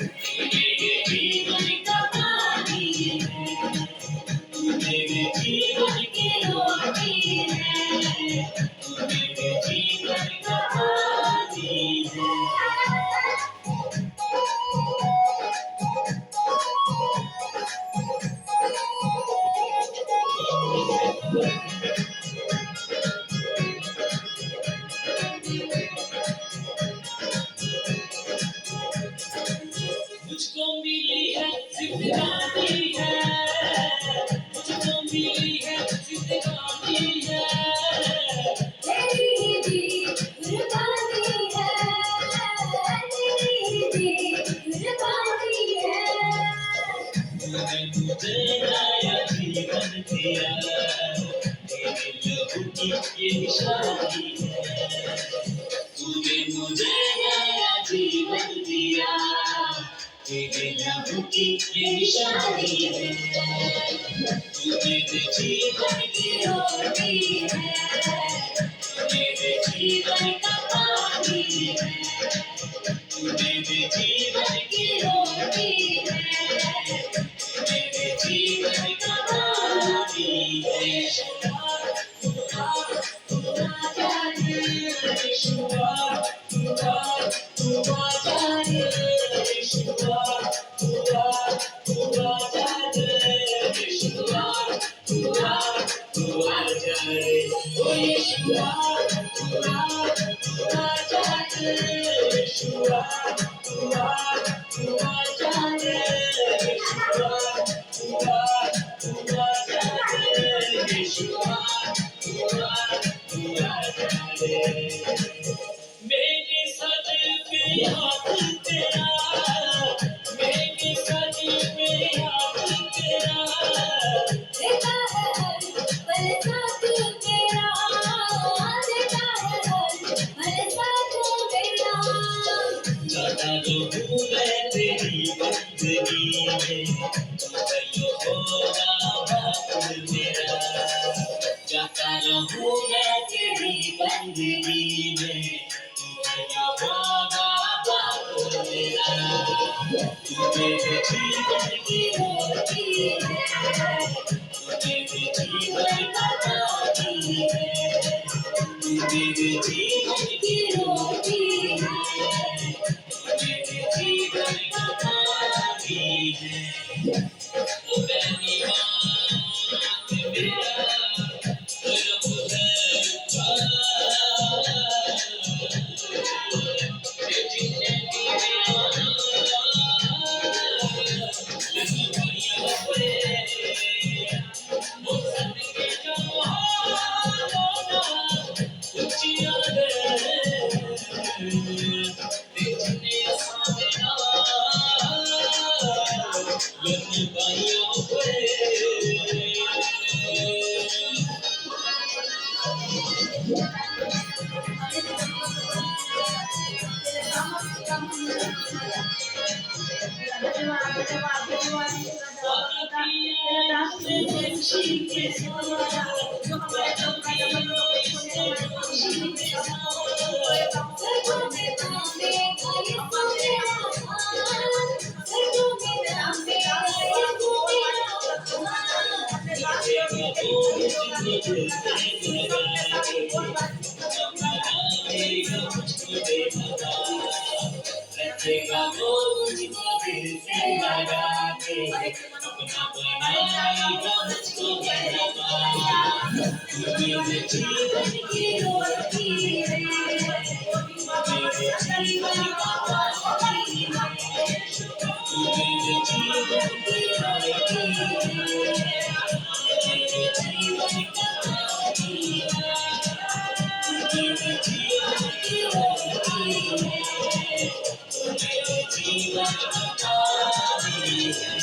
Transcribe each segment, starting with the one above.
मेरे जीवन का पानी है, तू मेरे जीवन की रोटी है, तू मेरे जीवन का पानी है। मुझको मिली है जिंदगानी है, मुझको मिली है जिंदगानी है, तेरी भी कुर्बानी है, तेरी भी कुर्बानी है। तूने मुझे नया जीवन दिया, तेरे लहू की ये निशानी है, तूने मुझे नया जीवन दिया, तेरे लहू की ये निशानी है, तू मेरे जीवन की रोटी है, तू मेरे जीवन का पानी है, तू मेरे जीवन की रोटी है, तू मेरे जीवन का पानी है। मेरे सज पे हाथ तेरा, मेरे सज पे हाथ तेरा, देता है हर पल साथ तेरा, देता है हर पल साथ तेरा। जाता जो हूँ मैं तेरी बंदगी में, तो होगा बाप मेरा, जाता रहूँ मैं तेरी बंदगी में, होगा बाप मेरा। तू मेरे जीवन की रोटी है, तू मेरे जीवन का पानी है, तू मेरे जीवन की रोटी है, तू मेरे जीवन का पानी है। ओ मेरी माँ मेरा रब रखेगा वो मुझको दिल से लगा के, अपना बनाएगा मुझको बहलावा। तू मेरे जीवन की रोटी है, मेरे जीवन का पानी है, तू मेरे जीवन की रोटी है, मेरे जीवन का पानी है, तू मेरे जीवन की रोटी है, मेरे जीवन का पानी है।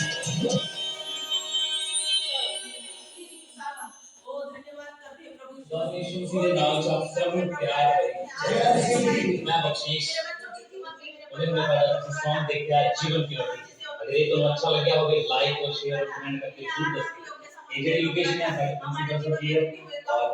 यीशु मसीह के नाम से आप सब लोग प्यार करें। मैं बख्शीश उन्हें मेरा सॉन्ग देख के आज जीवन की रोटी। अगर ये तो अच्छा लग गया हो तो लाइक और शेयर और कमेंट करके जरूर दसें। ये जो लोकेशन है 50% की है और